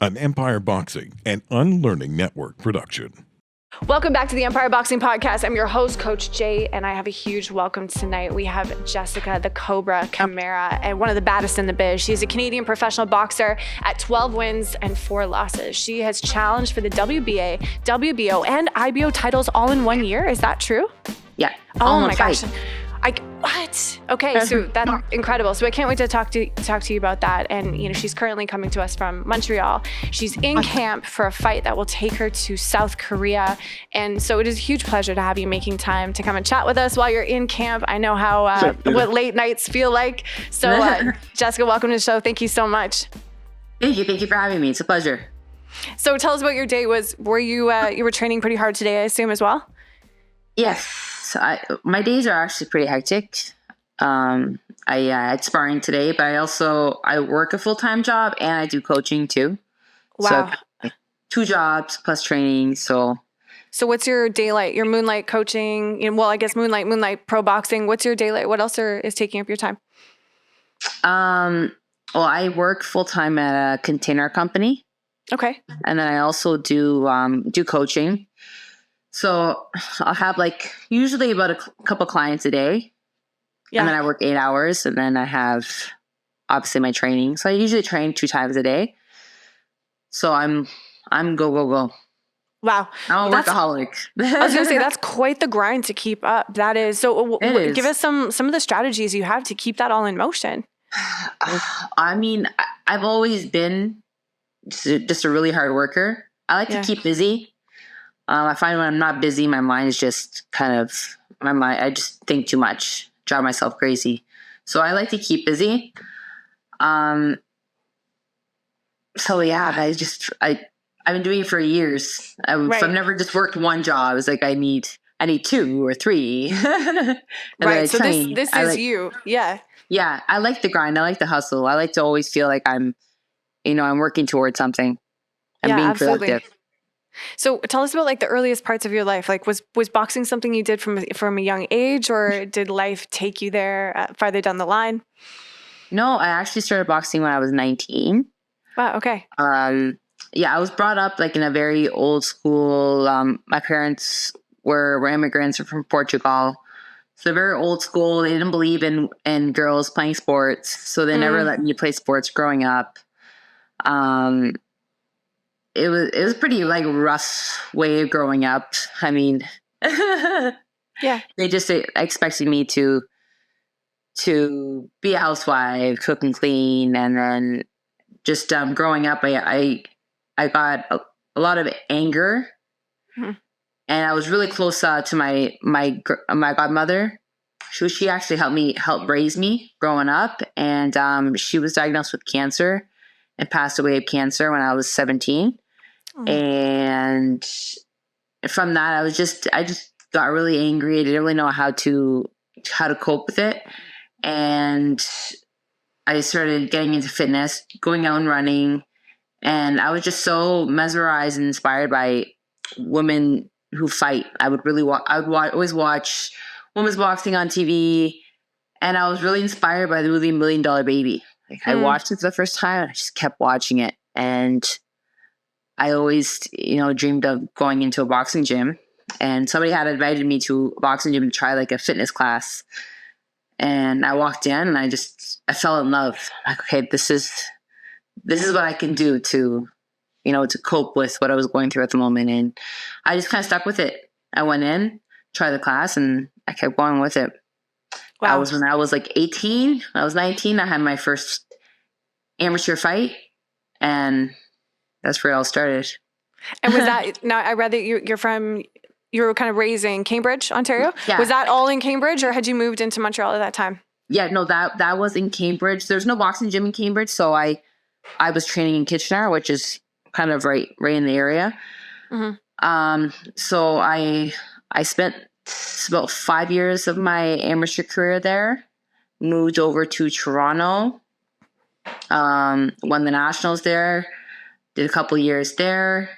an Empire Boxing and Unlearning Network production. Welcome back to the Empire Boxing Podcast. I'm your host, Coach Jay, and I have a huge welcome tonight. We have Jessica, the Cobra Camara, and one of the baddest in the biz. She's a Canadian professional boxer at 12 wins and 4 losses. She has challenged for the WBA, WBO, and IBO titles all in 1 year. Is that true? Yeah. Oh my gosh. What? Okay, so that's incredible. So I can't wait to talk to you about that. And she's currently coming to us from Montreal. She's in camp for a fight that will take her to South Korea. And so it is a huge pleasure to have you making time to come and chat with us while you're in camp. I know how what late nights feel like. So Jessica, welcome to the show. Thank you so much. Thank you for having me. It's a pleasure. So tell us what your day was. Were you were training pretty hard today, I assume, as well? Yes. My days are actually pretty hectic. I had sparring today, but I work a full-time job and I do coaching too. Wow. So 2 jobs plus training. So what's your daylight? Your moonlight coaching? I guess moonlight pro boxing. What's your daylight? What else is taking up your time? Well, I work full-time at a container company. Okay. And then I also do coaching. So I'll have usually about a couple clients a day. Yeah. And then I work 8 hours and then I have obviously my training. So I usually train 2 times a day. So I'm go. Wow. I'm a workaholic. I was going to say, that's quite the grind to keep up. That is. So give us some of the strategies you have to keep that all in motion. I mean, I've always been just a really hard worker. I like to keep busy. I find when I'm not busy, my mind is just I just think too much, drive myself crazy. So I like to keep busy. So yeah, I've been doing it for years. I've never just worked one job. It's like I need 2 or 3. Right. So this is you. Yeah. Yeah. I like the grind. I like the hustle. I like to always feel like I'm working towards something. I'm being productive. So tell us about the earliest parts of your life. Was boxing something you did from a young age, or did life take you there farther down the line? No, I actually started boxing when I was 19. Wow. Okay. Yeah, I was brought up in a very old school. My parents were immigrants from Portugal. So very old school. They didn't believe in girls playing sports. So they never let me play sports growing up. It was pretty rough way of growing up. I mean, yeah, they just expected me to be a housewife, cook and clean, and then just growing up, I got a lot of anger, and I was really close to my godmother. She actually helped raise me growing up, and she was diagnosed with cancer and passed away of cancer when I was 17. And from that, I just got really angry. I didn't really know how to cope with it. And I started getting into fitness, going out and running. And I was just so mesmerized and inspired by women who fight. I would always watch women's boxing on TV. And I was really inspired by the movie $1 Million Baby. I watched it for the first time and I just kept watching it. And I always, dreamed of going into a boxing gym, and somebody had invited me to a boxing gym to try a fitness class. And I walked in and I fell in love. Okay, this is what I can do to cope with what I was going through at the moment. And I just kind of stuck with it. I went in, tried the class, and I kept going with it. Wow. When I was 18, when I was 19, I had my first amateur fight, and that's where it all started. And was that, now I read that you were kind of raised in Cambridge, Ontario. Yeah. Was that all in Cambridge, or had you moved into Montreal at that time? Yeah, no, that was in Cambridge. There's no boxing gym in Cambridge. So I was training in Kitchener, which is kind of right in the area. Mm-hmm. So I spent about 5 years of my amateur career there, moved over to Toronto, won the nationals there, did a couple years there,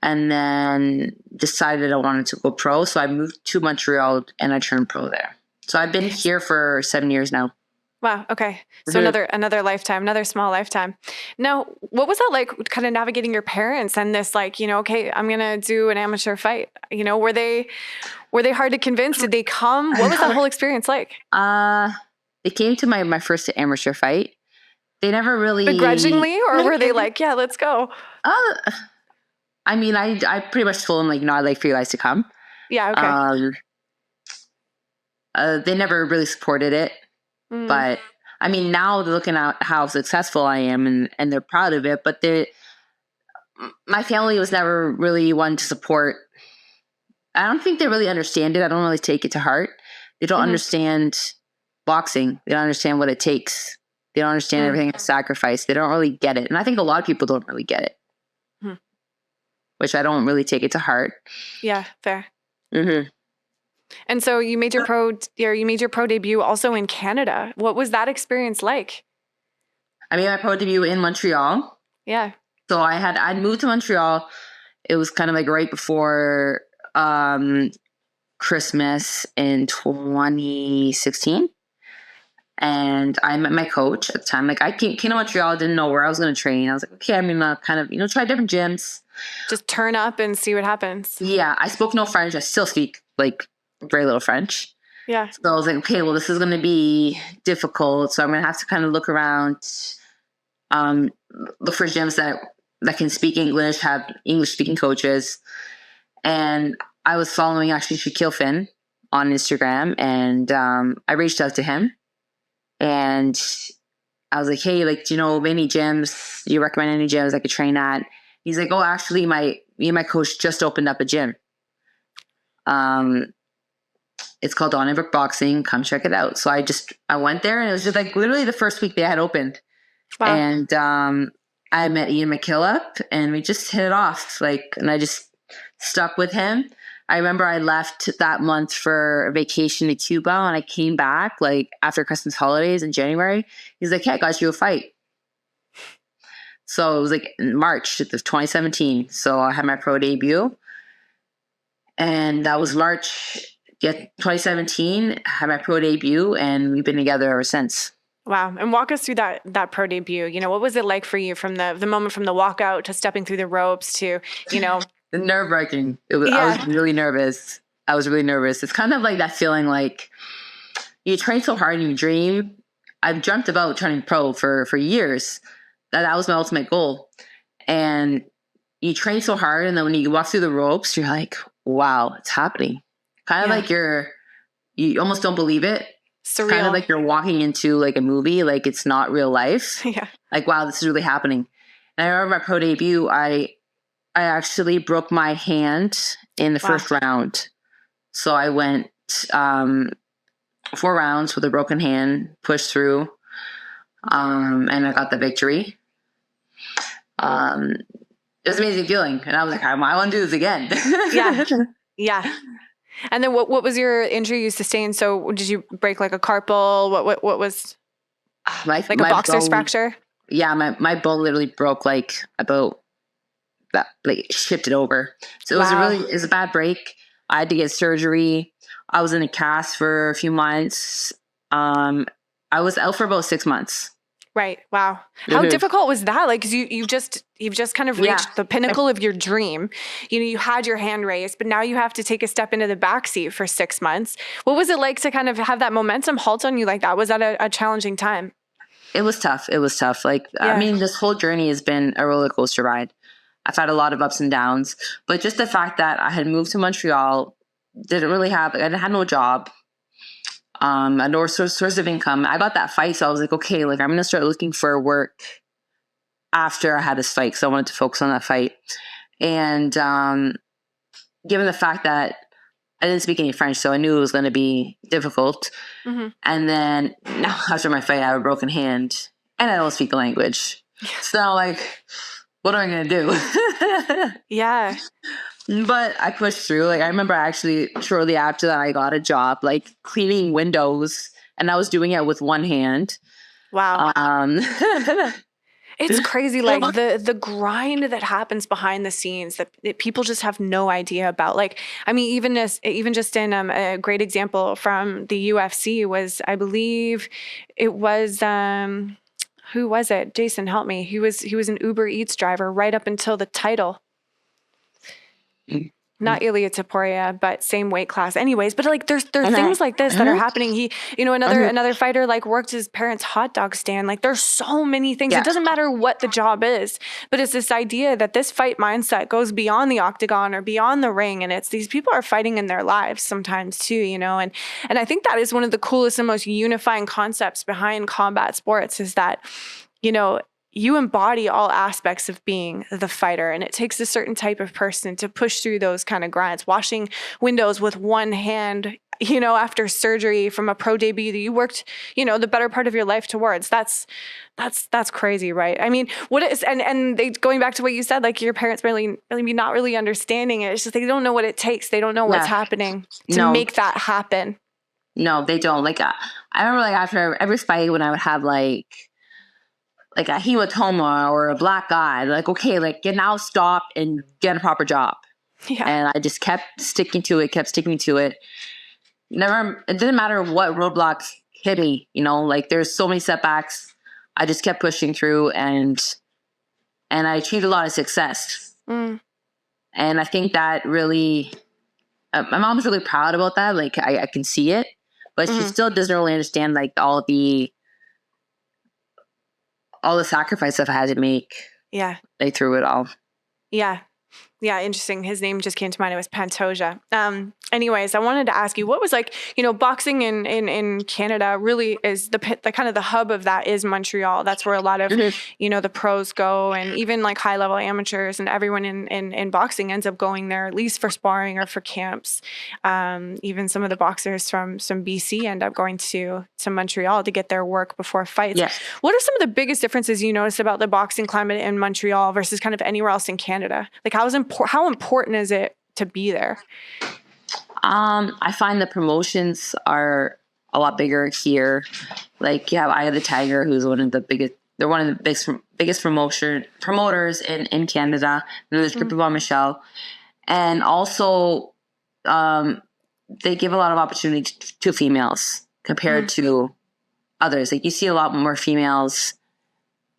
and then decided I wanted to go pro. So I moved to Montreal and I turned pro there. So I've been here for 7 years now. Wow. Okay. So another lifetime, another small lifetime. Now, what was that like kind of navigating your parents and this like, okay, I'm going to do an amateur fight. Were they hard to convince? Did they come? What was that whole experience like? They came to my first amateur fight. They never really begrudgingly, or were they like, yeah, let's go? I mean, I pretty much told them like, no, I'd like for you guys to come. Yeah. Okay. They never really supported it. But I mean, now they're looking at how successful I am and they're proud of it. But my family was never really one to support. I don't think they really understand it. I don't really take it to heart. They don't understand boxing. They don't understand what it takes. They don't understand everything it's sacrifice. They don't really get it. And I think a lot of people don't really get it, which I don't really take it to heart. Yeah, fair. And so you made your pro debut also in Canada. What was that experience like? I made my pro debut in Montreal. Yeah. So I'd moved to Montreal. It was kind of like right before Christmas in 2016. And I met my coach at the time. Like I came to Montreal, didn't know where I was going to train. I was like, okay, I'm going to kind of, try different gyms. Just turn up and see what happens. Yeah. I spoke no French. I still speak like very little French. Yeah. So I was like, okay, well, this is going to be difficult. So I'm going to have to kind of look around, look for gyms that can speak English, have English speaking coaches. And I was following actually Shaquille Finn on Instagram, and I reached out to him. And I was like, hey, like, do you know of any gyms? Do you recommend any gyms I could train at? He's like, oh, actually, me and my coach just opened up a gym. It's called Montreal Boxing. Come check it out. So I went there, and it was just like literally the first week they had opened. Wow. And I met Ian McKillop, and we just hit it off. And I just stuck with him. I remember I left that month for a vacation to Cuba, and I came back after Christmas holidays in January. He's like, hey, I got you a fight. So it was in March of 2017. So I had my pro debut, and that was March 2017. I had my pro debut, and we've been together ever since. Wow. And walk us through that pro debut. What was it like for you from the moment from the walkout to stepping through the ropes to, nerve-wracking. I was really nervous. It's kind of like that feeling like you train so hard and you dream. I've dreamt about turning pro for years. That was my ultimate goal. And you train so hard, and then when you walk through the ropes, you're like, wow, it's happening. Kind of like you almost don't believe it. Surreal. Kind of like you're walking into a movie, it's not real life. Yeah. Wow, this is really happening. And I remember my pro debut, I actually broke my hand in the first round. So I went 4 rounds with a broken hand, pushed through, and I got the victory. It was an amazing feeling. And I was like, I want to do this again. Yeah. Yeah. And then what was your injury you sustained? So did you break a carpal? What was a boxer's fracture? Yeah, my bone literally broke about that, shifted over. So it was a bad break. I had to get surgery. I was in a cast for a few months. I was out for about 6 months. Right. Wow. How difficult was that? Because you've just kind of reached the pinnacle of your dream. You had your hand raised, but now you have to take a step into the backseat for 6 months. What was it like to kind of have that momentum halt on you like that? Was that a challenging time? It was tough. I mean, this whole journey has been a roller coaster ride. I've had a lot of ups and downs, but just the fact that I had moved to Montreal, I had no job, no source of income. I got that fight, so I was like, okay, I'm going to start looking for work after I had this fight, because I wanted to focus on that fight. And given the fact that I didn't speak any French, so I knew it was going to be difficult. Mm-hmm. And then now after my fight, I have a broken hand, and I don't speak the language. So what am I going to do? Yeah. But I pushed through. I remember actually shortly after that, I got a job cleaning windows, and I was doing it with one hand. Wow. It's crazy, like the grind that happens behind the scenes that people just have no idea about. Like, I mean, even just in a great example from the UFC was, I believe, it was who was it? Jason, help me. He was an Uber Eats driver right up until the title. Not Ilya Taporia, but same weight class. Anyways, but like there's things like this that are happening. He, another fighter like worked his parents' hot dog stand. Like there's so many things. Yeah. It doesn't matter what the job is, but it's this idea that this fight mindset goes beyond the octagon or beyond the ring, and it's these people are fighting in their lives sometimes too, and I think that is one of the coolest and most unifying concepts behind combat sports is that, you embody all aspects of being the fighter, and it takes a certain type of person to push through those kind of grinds. Washing windows with one hand, after surgery from a pro debut that you worked, the better part of your life towards. That's crazy, right? I mean, what is and they going back to what you said, like your parents really not really understanding it. It's just they don't know what it takes. They don't know what's happening to make that happen. No, they don't. Like I remember, like after every fight, when I would have like a hematoma or a black eye, like, okay, like get now stop and get a proper job. Yeah. And I just kept sticking to it. It didn't matter what roadblocks hit me, like there's so many setbacks. I just kept pushing through and I achieved a lot of success. And I think that really, my mom's really proud about that. Like I can see it, but she still doesn't really understand like all the sacrifice I've had to make. Yeah. Like through it all. Yeah. Yeah, interesting. His name just came to mind. It was Pantoja. Anyways, I wanted to ask you, what was like, boxing in Canada really is the kind of the hub of that is Montreal. That's where a lot of, the pros go, and even like high level amateurs and everyone in boxing ends up going there, at least for sparring or for camps. Even some of the boxers from BC end up going to Montreal to get their work before fights. Yes. What are some of the biggest differences you notice about the boxing climate in Montreal versus kind of anywhere else in Canada? Like how important is it to be there? I find the promotions are a lot bigger here. Like you have Eye of the Tiger, who's one of the biggest. They're one of the biggest promoters in Canada. And there's Grippy Bon Michel, and also they give a lot of opportunity to females compared to others. Like you see a lot more females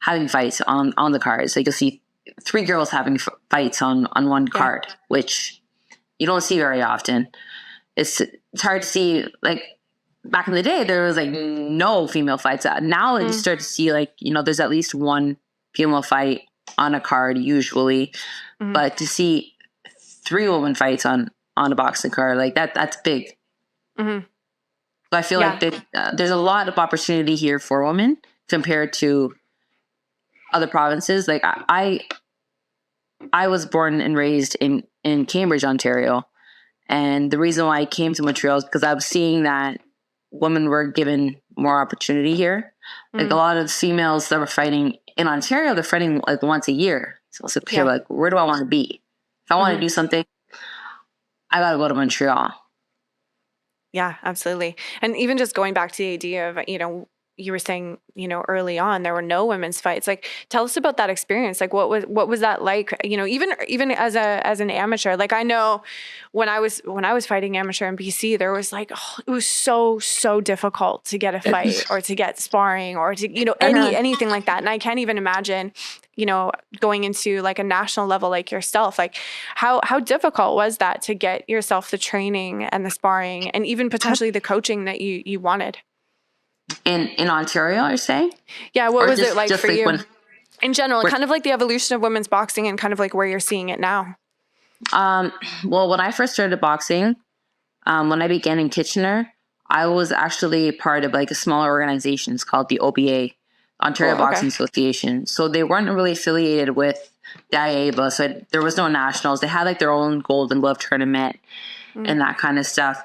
having fights on the cards. Like you'll see 3 girls having fights on one card, which you don't see very often. It's hard to see. Like back in the day, there was like no female fights. Now you start to see like, there's at least one female fight on a card usually, but to see 3 women fights on a boxing card, like that's big. So I feel like there's a lot of opportunity here for women compared to other provinces. Like I was born and raised in Cambridge, Ontario. And the reason why I came to Montreal is because I was seeing that women were given more opportunity here. Like a lot of the females that were fighting in Ontario, they're fighting like once a year. So it's okay, like where do I want to be? If I want to do something, I got to go to Montreal. Yeah, absolutely. And even just going back to the idea of, you were saying, early on there were no women's fights. Like, tell us about that experience. Like, what was that like? Even as an amateur. Like, I know when I was fighting amateur in BC, there was like, it was so difficult to get a fight or to get sparring or to anything like that. And I can't even imagine, going into like a national level like yourself. Like, how difficult was that to get yourself the training and the sparring and even potentially the coaching that you wanted? In Ontario, you're saying? Yeah, what was it like for like you? In general, kind of like the evolution of women's boxing and kind of like where you're seeing it now. Well, when I first started boxing, when I began in Kitchener, I was actually part of like a smaller organization. It's called the OBA, Ontario Boxing Association. So they weren't really affiliated with the IABA, so there was no nationals. They had like their own Golden Glove tournament and that kind of stuff.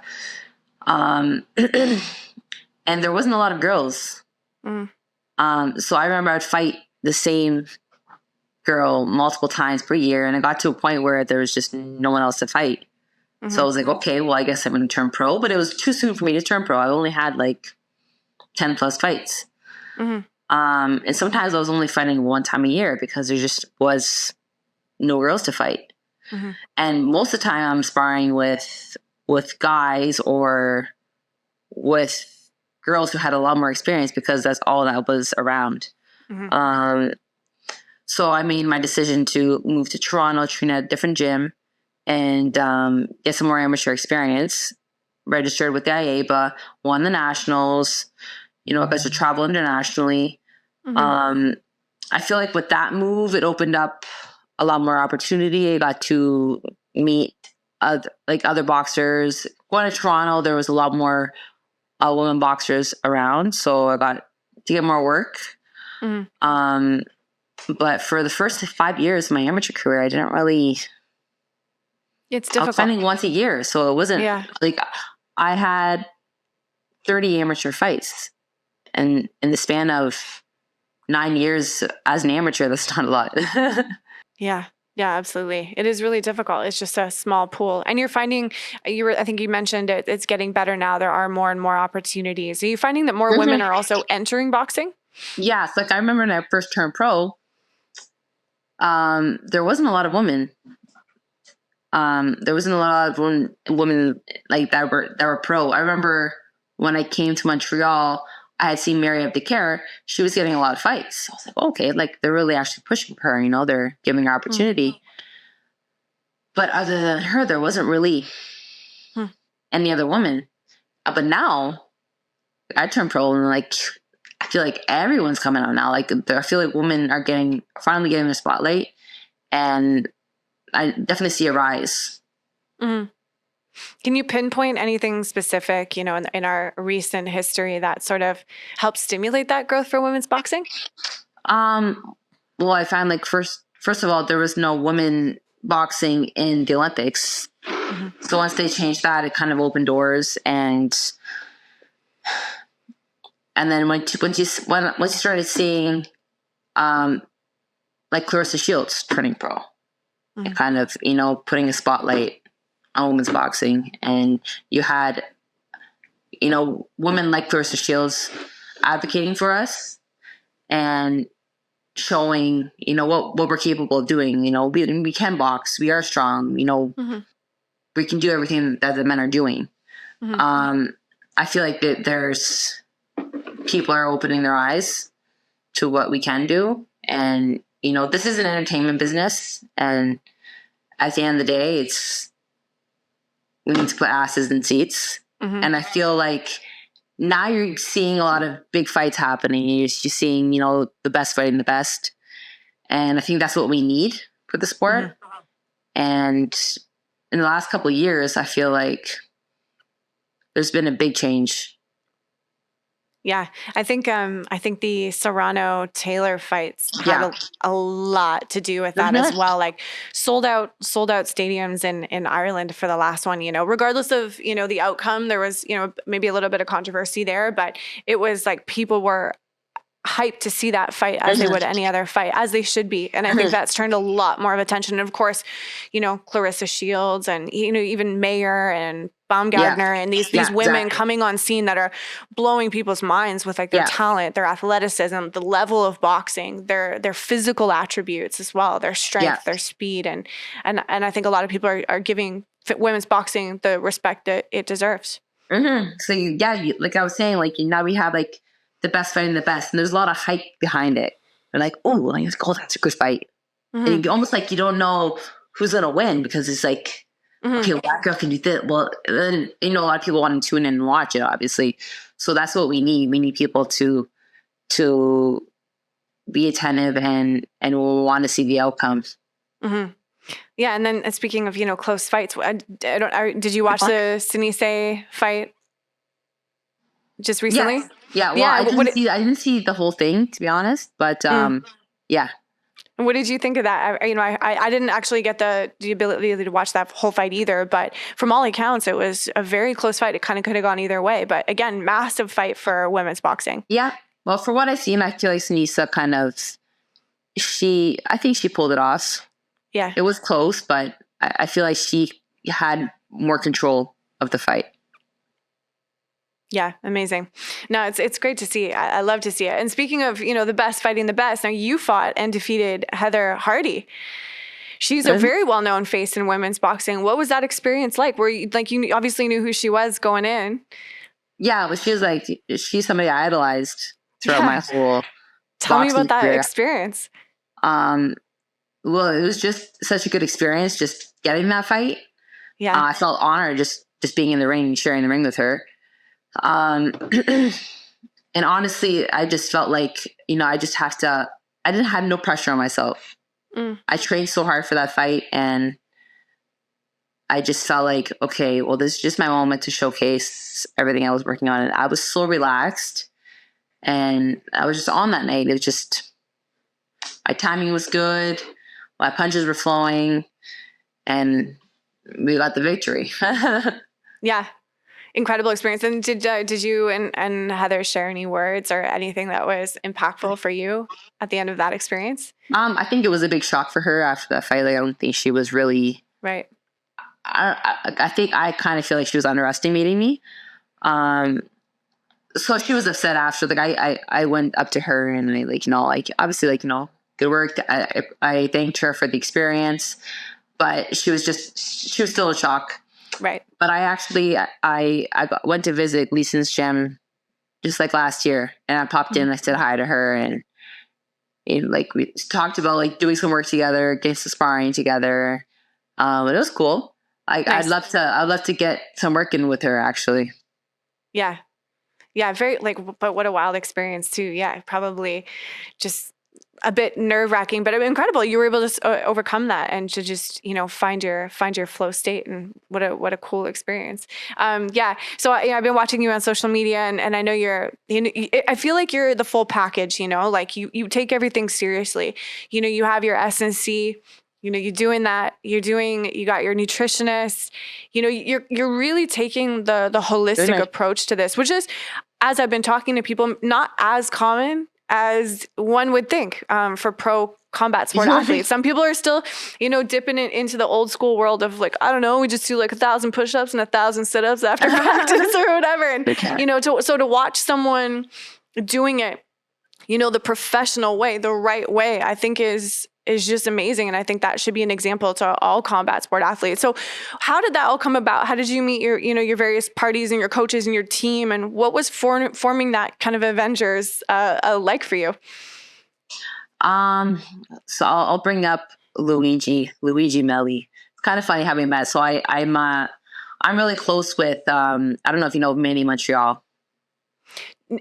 And there wasn't a lot of girls. So I remember I'd fight the same girl multiple times per year. And it got to a point where there was just no one else to fight. So I was like, okay, well, I guess I'm going to turn pro. But it was too soon for me to turn pro. I only had like 10 plus fights. And sometimes I was only fighting one time a year because there just was no girls to fight. Mm-hmm. And most of the time I'm sparring with guys or with girls who had a lot more experience because that's all that was around. Mm-hmm. So I made my decision to move to Toronto, train at a different gym, and get some more amateur experience. Registered with the IABA, won the nationals. I got to travel internationally. Mm-hmm. I feel like with that move, it opened up a lot more opportunity. I got to meet other boxers. Going to Toronto, there was a lot more women boxers around, so I got to get more work. Mm-hmm. But for the first 5 years of my amateur career, I didn't really. It's I was difficult. fighting once a year, so it wasn't like I had 30 amateur fights, and in the span of 9 years as an amateur, that's not a lot. Yeah. Yeah, absolutely. It is really difficult. It's just a small pool. And you're finding, I think you mentioned it's getting better now. There are more and more opportunities. Are you finding that more women are also entering boxing? Yeah. It's like I remember when I first turned pro, there wasn't a lot of women. There wasn't a lot of women like that were pro. I remember when I came to Montreal, I had seen Mary Abdicare. She was getting a lot of fights. I was like, okay, like they're really actually pushing her. They're giving her opportunity. Mm-hmm. But other than her, there wasn't really any other woman. But now, I turned pro and like I feel like everyone's coming out now. Like I feel like women are finally getting the spotlight, and I definitely see a rise. Mm-hmm. Can you pinpoint anything specific, in our recent history that sort of helped stimulate that growth for women's boxing? Well, I found like first of all, there was no women boxing in the Olympics. Mm-hmm. So once they changed that, it kind of opened doors, and then once you started seeing, like Clarissa Shields turning pro, mm-hmm. and kind of putting a spotlight on women's boxing, and you had women like Clarissa Shields advocating for us and showing what we're capable of doing. We can box, we are strong, mm-hmm. we can do everything that the men are doing. Mm-hmm. I feel like that there's people are opening their eyes to what we can do, and this is an entertainment business, and at the end of the day, we need to put asses in seats. Mm-hmm. And I feel like now you're seeing a lot of big fights happening. You're seeing, the best fighting the best. And I think that's what we need for the sport. Mm-hmm. And in the last couple of years, I feel like there's been a big change. Yeah, I think the Serrano-Taylor fights had a lot to do with that as well. Like sold out stadiums in Ireland for the last one. Regardless of the outcome, there was maybe a little bit of controversy there, but it was like people were hyped to see that fight as they would any other fight, as they should be. And I think that's turned a lot more of attention. And of course, Clarissa Shields and even Mayer and Baumgartner and these women coming on scene that are blowing people's minds with like their talent, their athleticism, the level of boxing, their physical attributes as well, their strength, their speed, and I think a lot of people are giving women's boxing the respect that it deserves. Mm-hmm. So like I was saying, like now we have like the best fighting the best, and there's a lot of hype behind it. They're like, oh, that's a good fight. Mm-hmm. And almost like you don't know who's gonna win because it's like, okay, well, that girl can do this. Well, then a lot of people want to tune in and watch it, obviously. So that's what we need. We need people to be attentive and want to see the outcomes. Mm-hmm. Yeah, and then speaking of close fights, did you watch the Sinise fight just recently? Yes. Yeah, well, I didn't see the whole thing, to be honest, but yeah. What did you think of that? I didn't actually get the ability to watch that whole fight either, but from all accounts, it was a very close fight. It kind of could have gone either way, but again, massive fight for women's boxing. Yeah. Well, for what I've seen, I feel like Sinisa kind of, I think she pulled it off. Yeah. It was close, but I feel like she had more control of the fight. Yeah, amazing. No, it's great to see. I love to see it. And speaking of, the best fighting the best, now you fought and defeated Heather Hardy. She's a very well-known face in women's boxing. What was that experience like? Were you you obviously knew who she was going in? Yeah, but she's somebody I idolized throughout my whole Tell me boxing about that career. experience. Well, it was just such a good experience just getting that fight. Yeah. I felt honored just being in the ring and sharing the ring with her. And honestly, I just felt like, I didn't have no pressure on myself. I trained so hard for that fight, and I just felt like, okay, well, this is just my moment to showcase everything I was working on. And I was so relaxed, and I was just on that night. It was just, my timing was good. My punches were flowing, and we got the victory. Yeah. Incredible experience. And did you and Heather share any words or anything that was impactful for you at the end of that experience? I think it was a big shock for her after that fight. Like, I don't think she was really right. I think I kind of feel like she was underestimating me. So she was upset after. Like, I went up to her and I obviously good work. I thanked her for the experience, but she was still in shock. Right. But I actually, went to visit Sissons gym just like last year, and I popped in, I said hi to her, and we talked about doing some work together, getting some sparring together. But it was cool. Nice. I'd love to get some work in with her, actually. Yeah. Yeah. Very but what a wild experience too. Yeah. Probably just a bit nerve-wracking, but incredible. You were able to overcome that and to just, find your flow state, and what a cool experience. Yeah. So I've been watching you on social media, and I know I feel like you're the full package, you take everything seriously. You have your S&C, you're doing that, you got your nutritionist, you're really taking the holistic approach to this, which is, as I've been talking to people, not as common as one would think for pro combat sport athletes. Some people are still, dipping it into the old school world of I don't know, we just do 1,000 push-ups and 1,000 sit-ups after practice or whatever. And, to watch someone doing it, the professional way, the right way, I think is just amazing. And I think that should be an example to all combat sport athletes. So how did that all come about? How did you meet your various parties and your coaches and your team? And what was forming that kind of Avengers like for you? So I'll bring up Luigi Melli. It's kind of funny how we met. So I'm really close with, I don't know if you know Manny Montreal.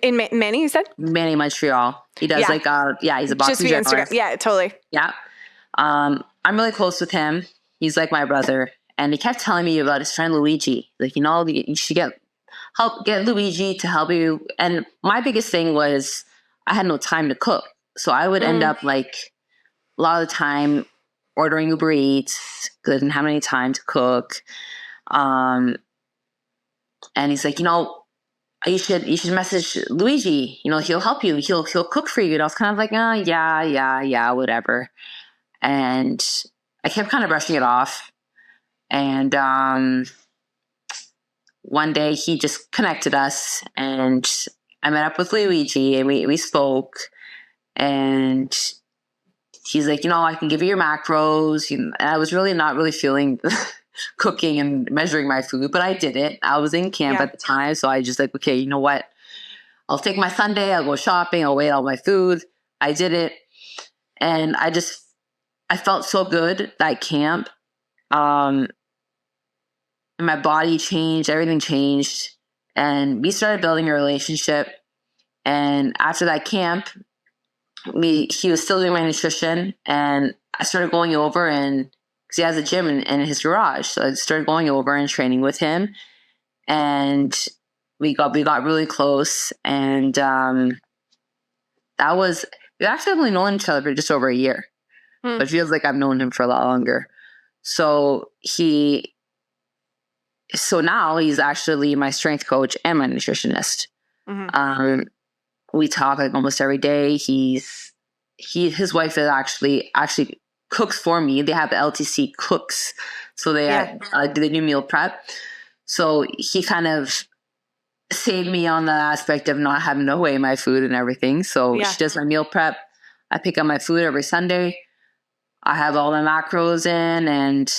In Manny, you said? Manny Montreal. He does he's a boxing journalist. Instagram. Yeah, totally. Yeah. I'm really close with him. He's like my brother. And he kept telling me about his friend Luigi. You should get Luigi to help you. And my biggest thing was I had no time to cook. So I would end up a lot of the time ordering Uber Eats because I didn't have any time to cook. And he's like, you should message Luigi. He'll help you. He'll cook for you. And I was kind of like, oh, yeah, whatever. And I kept kind of brushing it off. And one day he just connected us, and I met up with Luigi, and we spoke. And he's like, I can give you your macros. And I was really not really feeling cooking and measuring my food, but I did it. I was in camp at the time, so I just okay, you know what? I'll take my Sunday, I'll go shopping, I'll weigh all my food. I did it, and I felt so good that camp. And my body changed, everything changed, and we started building a relationship. And after that camp, he was still doing my nutrition, and I started going over, and because he has a gym in his garage. So I started going over and training with him, and we got really close. And we actually only known each other for just over a year, but it feels like I've known him for a lot longer. So now he's actually my strength coach and my nutritionist. Mm-hmm. We talk almost every day. His wife is actually cooks for me. They have LTC cooks, so they do meal prep. So he kind of saved me on the aspect of not having to weigh my food and everything. So Yeah. she does my meal prep. I pick up my food every Sunday. I have all the macros in, and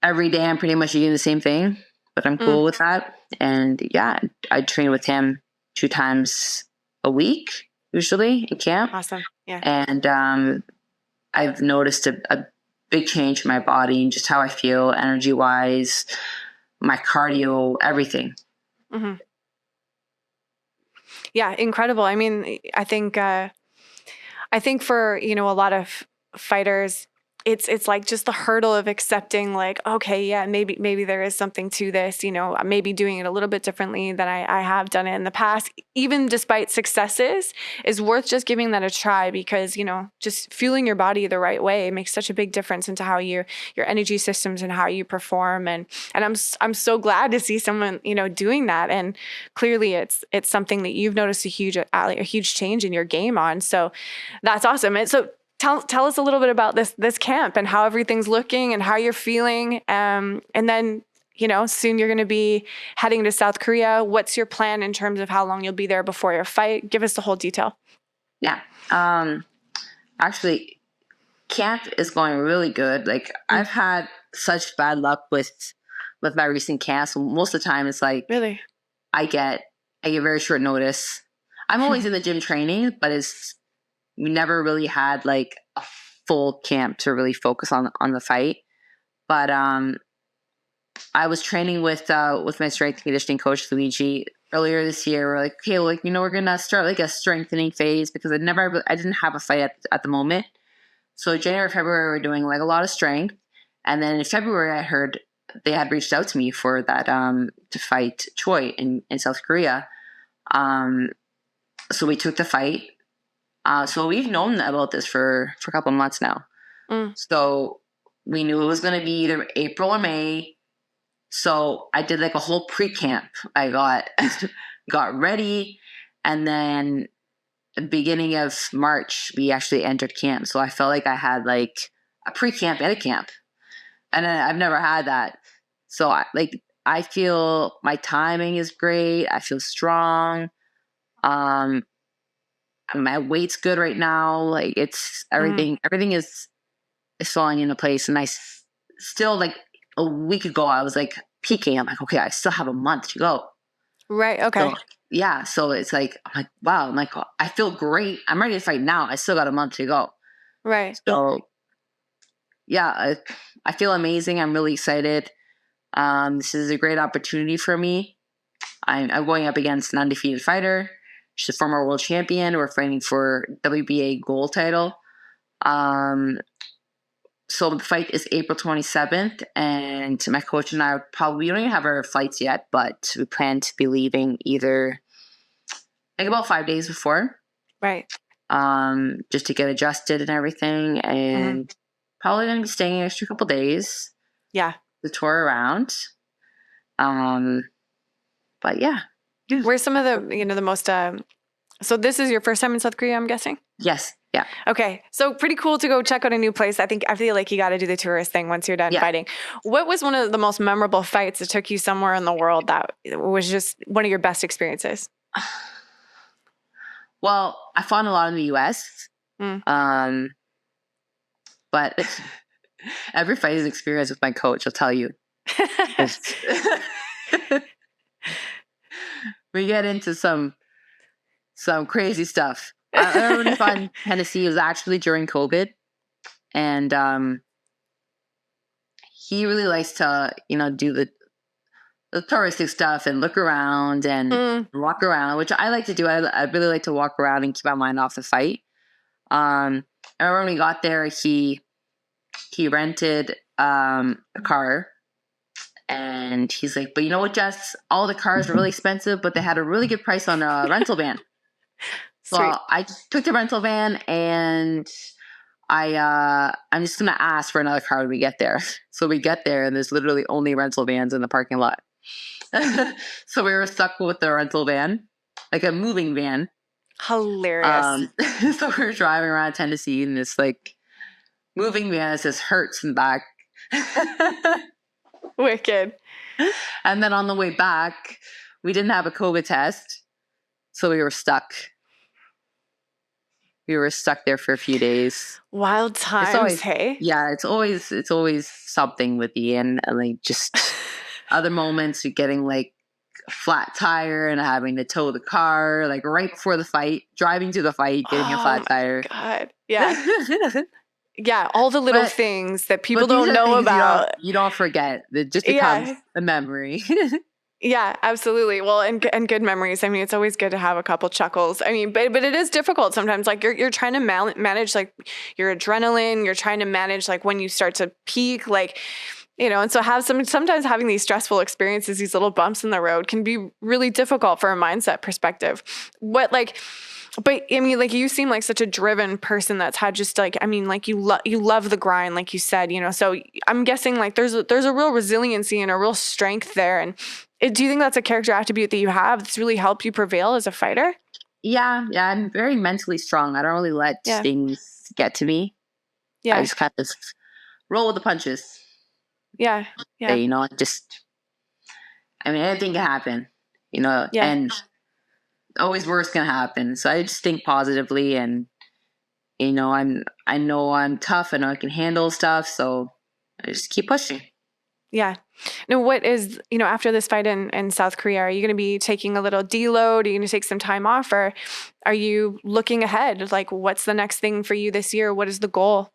every day I'm pretty much eating the same thing, but I'm cool with that. And yeah, I train with him 2 times a week, usually in camp. Awesome. Yeah. And I've noticed a big change in my body and just how I feel energy wise, my cardio, everything. Mm-hmm. Yeah, incredible. I mean, I think for, a lot of fighters, it's like just the hurdle of accepting, like, okay, yeah, maybe there is something to this, maybe doing it a little bit differently than I have done it in the past, even despite successes, is worth just giving that a try, because, just fueling your body the right way makes such a big difference into how your energy systems and how you perform. And I'm so glad to see someone, doing that. And clearly it's something that you've noticed a huge change in your game on. So that's awesome. And so tell us a little bit about this camp and how everything's looking and how you're feeling. And then, soon you're going to be heading to South Korea. What's your plan in terms of how long you'll be there before your fight? Give us the whole detail. Yeah. Actually, camp is going really good. Like I've had such bad luck with my recent camps. Most of the time it's like, really, I get very short notice. I'm always in the gym training, but we never really had like a full camp to really focus on the fight. But I was training with my strength and conditioning coach Luigi earlier this year. We're like, okay, well, we're gonna start like a strengthening phase, because I didn't have a fight at the moment. So January, February, we're doing like a lot of strength, and then in February, I heard they had reached out to me for that to fight Choi in South Korea. So we took the fight. So we've known about this for a couple of months now. So we knew it was going to be either April or May. So I did like a whole pre-camp. I got ready, and then the beginning of March, we actually entered camp. So I felt like I had like a pre-camp and a camp, and I've never had that. So I feel my timing is great. I feel strong. My weight's good right now. Like it's everything is falling into place. And I still, like a week ago, I was like peaking. I'm like, okay, I still have a month to go. Right. Okay. So, yeah. So it's like, I'm like, wow. I'm like, I feel great. I'm ready to fight now. I still got a month to go. Right. So yeah, I feel amazing. I'm really excited. This is a great opportunity for me. I'm going up against an undefeated fighter. She's a former world champion. We're fighting for WBA gold title. So the fight is April 27th, and my coach and I we don't even have our flights yet, but we plan to be leaving either like about 5 days before. Right. Just to get adjusted and everything, and probably going to be staying an extra couple days. Yeah. To tour around. But yeah. Where's some of the, the most, so this is your first time in South Korea, I'm guessing? Yes. Yeah. Okay. So pretty cool to go check out a new place. I feel like you got to do the tourist thing once you're done fighting. What was one of the most memorable fights that took you somewhere in the world that was just one of your best experiences? Well, I fought a lot in the U.S. But every fight is experience with my coach, I'll tell you. We get into some crazy stuff. I remember when I fought in Tennessee, it was actually during COVID. And he really likes to, do the touristic stuff and look around and walk around, which I like to do. I really like to walk around and keep my mind off the fight. I remember when we got there, he rented a car, and he's like, but you know what, Jess? All the cars are really expensive, but they had a really good price on a rental van. So I took the rental van, and I'm just gonna ask for another car when we get there. So we get there, and there's literally only rental vans in the parking lot. So we were stuck with the rental van, like a moving van. Hilarious. So we were driving around Tennessee, and this like moving van that says Hertz in the back. Wicked. And then on the way back, we didn't have a COVID test. So we were stuck. We were stuck there for a few days. Wild times, It's always, hey? yeah, it's always something with you. And like just other moments, you're getting like a flat tire and having to tow the car, like right before the fight, driving to the fight, getting a flat tire. God. Yeah. Yeah. All the little things that people But these don't are know things about. You don't forget. It just becomes a memory. Yeah, absolutely. Well, and good memories. I mean, it's always good to have a couple chuckles. I mean, but it is difficult sometimes. Like you're trying to manage like your adrenaline. You're trying to manage like when you start to peak, like, you know. And so sometimes having these stressful experiences, these little bumps in the road, can be really difficult for a mindset perspective. But I mean, like you seem like such a driven person that's had just like, I mean, like you love the grind, like you said, you know. So I'm guessing like there's a real resiliency and a real strength there. And do you think that's a character attribute that you have that's really helped you prevail as a fighter? Yeah, I'm very mentally strong. I don't really let things get to me. Yeah, I just kind of roll with the punches. Yeah. You know, I mean, anything can happen. You know, and always worse can happen. So I just think positively, and you know, I know I'm tough. I know I can handle stuff. So I just keep pushing. Yeah. Now, what is, you know, after this fight in South Korea, are you going to be taking a little deload? Are you going to take some time off, or are you looking ahead? Like, what's the next thing for you this year? What is the goal?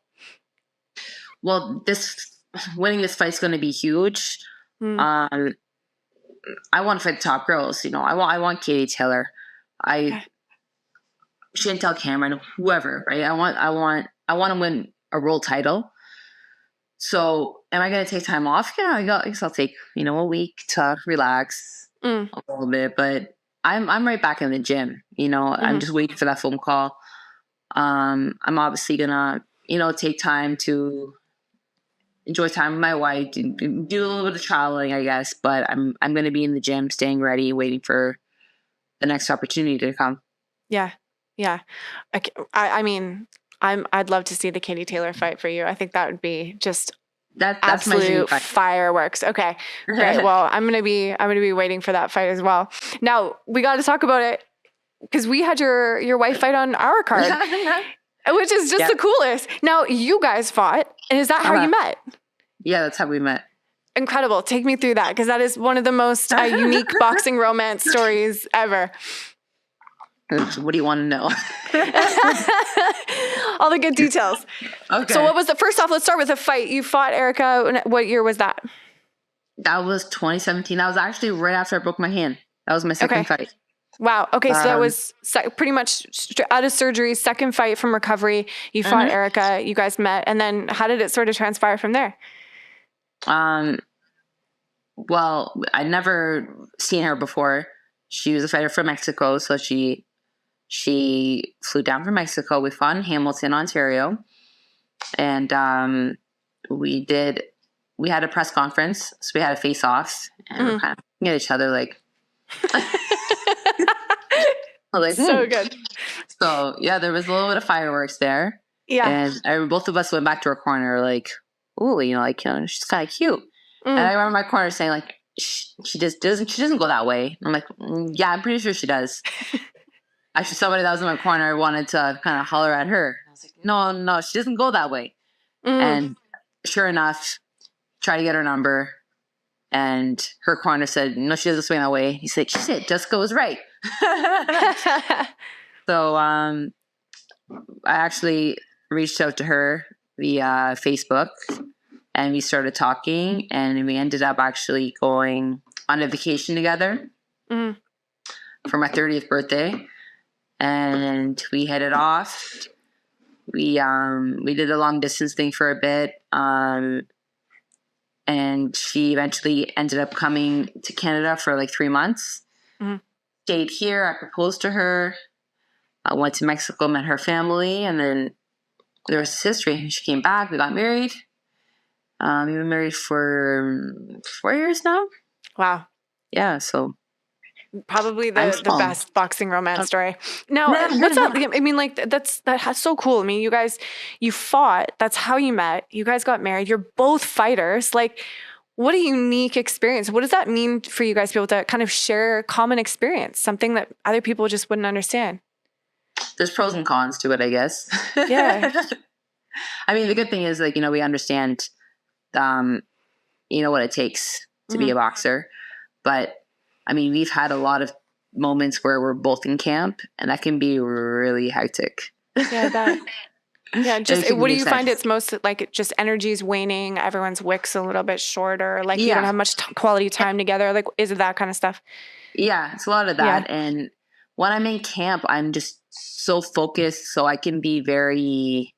Well, winning this fight's going to be huge. I want to fight the top girls. You know, I want Katie Taylor. Chantel Cameron, whoever, right? I want to win a world title. So, am I going to take time off? Yeah, I guess I'll take, you know, a week to relax a little bit. But I'm right back in the gym. You know, I'm just waiting for that phone call. I'm obviously gonna, you know, take time to enjoy time with my wife, do a little bit of traveling, I guess. But I'm going to be in the gym, staying ready, waiting for the next opportunity to come. Yeah. I mean, I'd love to see the Katie Taylor fight for you. I think that would be just that's absolute fireworks. Okay, great. Well, I'm gonna be waiting for that fight as well. Now we got to talk about it because we had your wife fight on our card, which is just the coolest. Now you guys fought, and is that how you met? Yeah, that's how we met. Incredible. Take me through that, because that is one of the most unique boxing romance stories ever. What do you want to know? All the good details. Okay. So what was first off, let's start with the fight. You fought Erica. What year was that? That was 2017. That was actually right after I broke my hand. That was my second fight. Wow. Okay. So that was pretty much out of surgery, second fight from recovery. You fought Erica. You guys met. And then how did it sort of transpire from there? Well, I'd never seen her before. She was a fighter from Mexico. So she flew down from Mexico. We fought in Hamilton, Ontario. And we had a press conference. So we had a face off. And we kind of looking at each other like... So good. So, yeah, there was a little bit of fireworks there. Yeah. And both of us went back to our corner like, ooh, you know, like, she's kind of cute. And I remember my corner saying like, she doesn't go that way. I'm like, yeah, I'm pretty sure she does. Actually, somebody that was in my corner wanted to kind of holler at her. I was like, no, she doesn't go that way. And sure enough, tried to get her number. And her corner said, no, she doesn't swing that way. He said, shit, Jessica was right. So I actually reached out to her via Facebook. And we started talking. And we ended up actually going on a vacation together for my 30th birthday. And we headed off. We did a long distance thing for a bit. And she eventually ended up coming to Canada for like 3 months. Stayed here. I proposed to her. I went to Mexico, met her family, and then there was history. She came back. We got married. We've been married for 4 years now. Wow. Yeah, so probably the best boxing romance story. Now, what's up? I mean, like that's so cool. I mean, you fought. That's how you met. You guys got married. You're both fighters. Like, What a unique experience. What does that mean for you guys to be able to kind of share common experience, something that other people just wouldn't understand? There's pros and cons to it, I guess. Yeah. I mean, the good thing is, like, we understand, what it takes to be a boxer. But, I mean, we've had a lot of moments where we're both in camp, and that can be really hectic. Yeah, I bet. Yeah, just what do you find it's most like? Just energy's waning, everyone's wick's a little bit shorter, like you don't have much quality time together. Like, is it that kind of stuff? Yeah, it's a lot of that. Yeah. And when I'm in camp, I'm just so focused, so I can be very,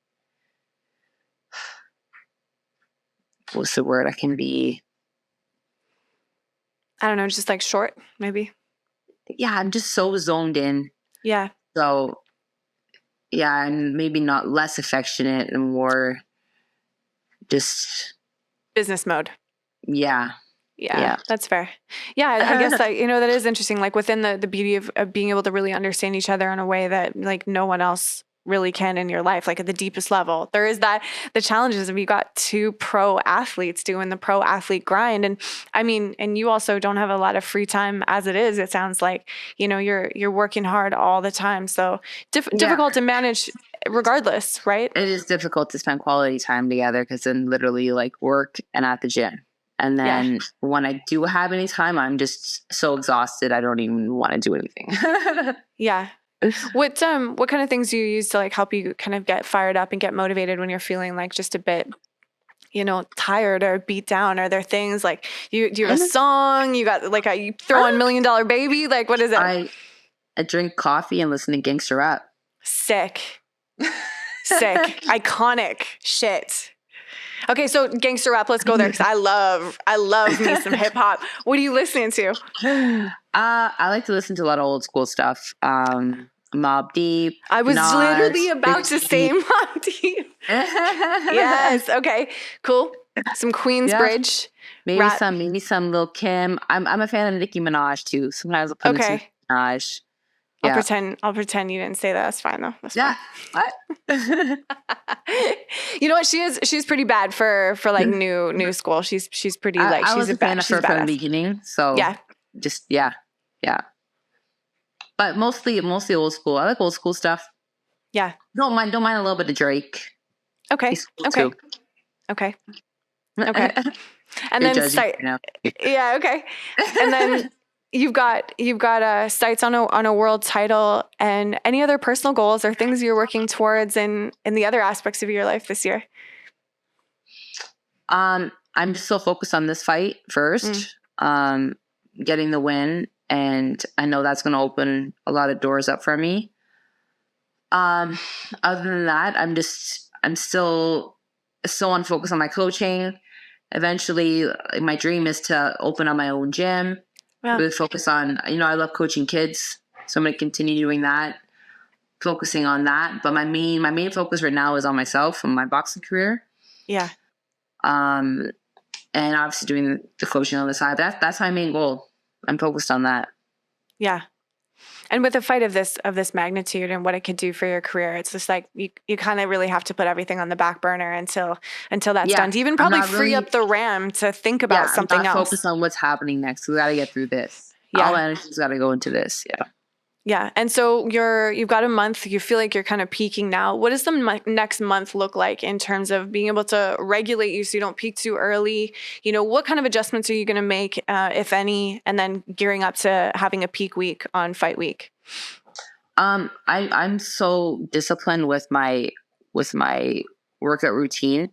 what's the word? I can be, I don't know, just like short, maybe. Yeah, I'm just so zoned in. Yeah. So, yeah, I'm maybe not less affectionate and more just business mode. Yeah. Yeah, that's fair. Yeah, I guess that is interesting. Like within the beauty of being able to really understand each other in a way that like no one else really can in your life, like at the deepest level. There is the challenges of you got two pro athletes doing the pro athlete grind. And I mean, and you also don't have a lot of free time as it is. It sounds like, you're working hard all the time. So difficult to manage regardless, right? It is difficult to spend quality time together because then literally like work and at the gym. And then when I do have any time, I'm just so exhausted. I don't even want to do anything. Yeah. What kind of things do you use to like help you kind of get fired up and get motivated when you're feeling like just a bit, tired or beat down? Are there things like do you have a song? You got like you throw on $1 Million Baby? Like what is it? I drink coffee and listen to gangster rap. Sick. Iconic shit. Okay, so gangster rap, let's go there because I love me some hip hop. What are you listening to? I like to listen to a lot of old school stuff. Mobb Deep. I was literally about to say Mobb Deep. Yes. Okay. Cool. Some Queensbridge. Maybe some Lil Kim. I'm a fan of Nicki Minaj too. Sometimes I'll put in some Minaj. Yeah. I'll pretend you didn't say that. That's fine though. That's fine. What? You know what? She's pretty bad for like new school. She's pretty like I she's was a fan of her from the beginning. So yeah. But mostly old school. I like old school stuff. Yeah. Don't mind a little bit of Drake. Okay. Cool Okay. And then yeah. Okay. And then. You've got sights on a world title, and any other personal goals or things you're working towards in the other aspects of your life this year? I'm just so focused on this fight first, getting the win, and I know that's going to open a lot of doors up for me. Other than that, I'm still so unfocused on my coaching. Eventually, my dream is to open up my own gym. Yeah. Really focus on, I love coaching kids, so I'm going to continue doing that, focusing on that. But my main focus right now is on myself and my boxing career. Yeah. And obviously doing the coaching on the side. But that's my main goal. I'm focused on that. Yeah. And with a fight of this magnitude and what it could do for your career, it's just like you kind of really have to put everything on the back burner until that's done. To even probably free up the RAM to think about something else. Focus on what's happening next. We got to get through this. Yeah. All energy's got to go into this. Yeah. Yeah. And so you've got a month. You feel like you're kind of peaking now. What does the next month look like in terms of being able to regulate you so you don't peak too early? What kind of adjustments are you going to make, if any, and then gearing up to having a peak week on fight week? I'm so disciplined with my workout routine.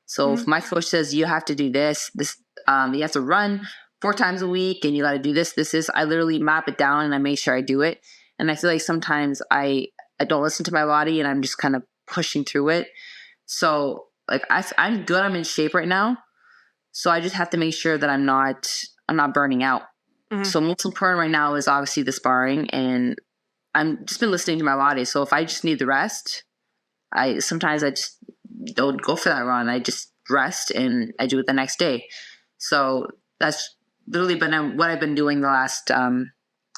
So if my coach says you have to do this, you have to run 4 times a week and you got to do this, I literally map it down and I make sure I do it. And I feel like sometimes I don't listen to my body and I'm just kind of pushing through it. So like I'm good. I'm in shape right now. So I just have to make sure that I'm not burning out. Mm-hmm. So most important right now is obviously the sparring, and I'm just been listening to my body. So if I just need the rest, sometimes I just don't go for that run. I just rest and I do it the next day. So that's literally been what I've been doing the last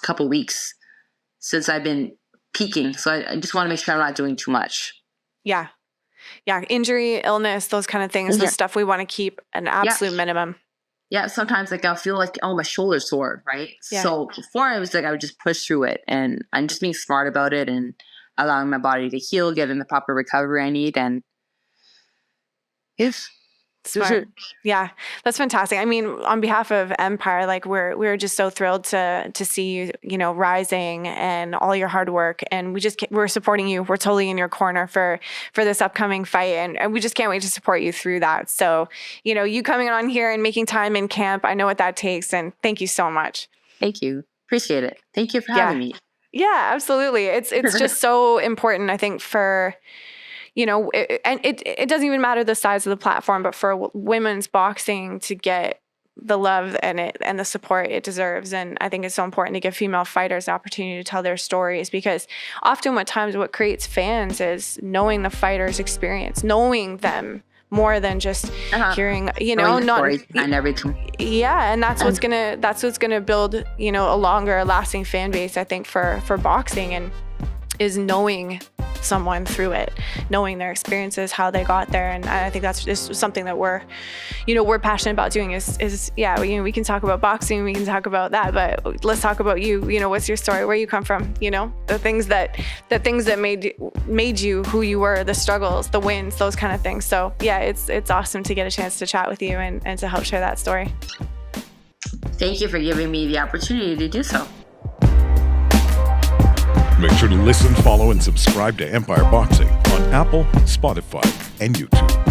couple weeks since I've been peaking. So I just want to make sure I'm not doing too much. Yeah. Yeah. Injury, illness, those kind of things, the stuff we want to keep an absolute minimum. yeah, sometimes like I'll feel like, oh, my shoulder's sore, right? Yeah. So before I was like, I would just push through it, and I'm just being smart about it and allowing my body to heal, getting the proper recovery I need, and if Smart. Yeah, that's fantastic. I mean, on behalf of Empire, like we're just so thrilled to see you, rising and all your hard work, and we're supporting you. We're totally in your corner for this upcoming fight, and we just can't wait to support you through that. So, you coming on here and making time in camp, I know what that takes, and thank you so much. Thank you. Appreciate it. Thank you for having me. Yeah, absolutely. It's just so important, I think, for it doesn't even matter the size of the platform, but for women's boxing to get the love and the support it deserves. And I think it's so important to give female fighters the opportunity to tell their stories, because often what creates fans is knowing the fighter's experience, knowing them more than just hearing, and everything. Yeah, and that's what's gonna build, a longer lasting fan base, I think, for boxing, and is knowing someone through it, knowing their experiences, how they got there. And I think that's just something that we're passionate about doing we can talk about boxing, we can talk about that, but let's talk about you. What's your story, where you come from, the things that made you who you were, the struggles, the wins, those kind of things. So yeah, it's awesome to get a chance to chat with you and to help share that story. Thank you for giving me the opportunity to do so. Make sure to listen, follow, and subscribe to Empire Boxing on Apple, Spotify, and YouTube.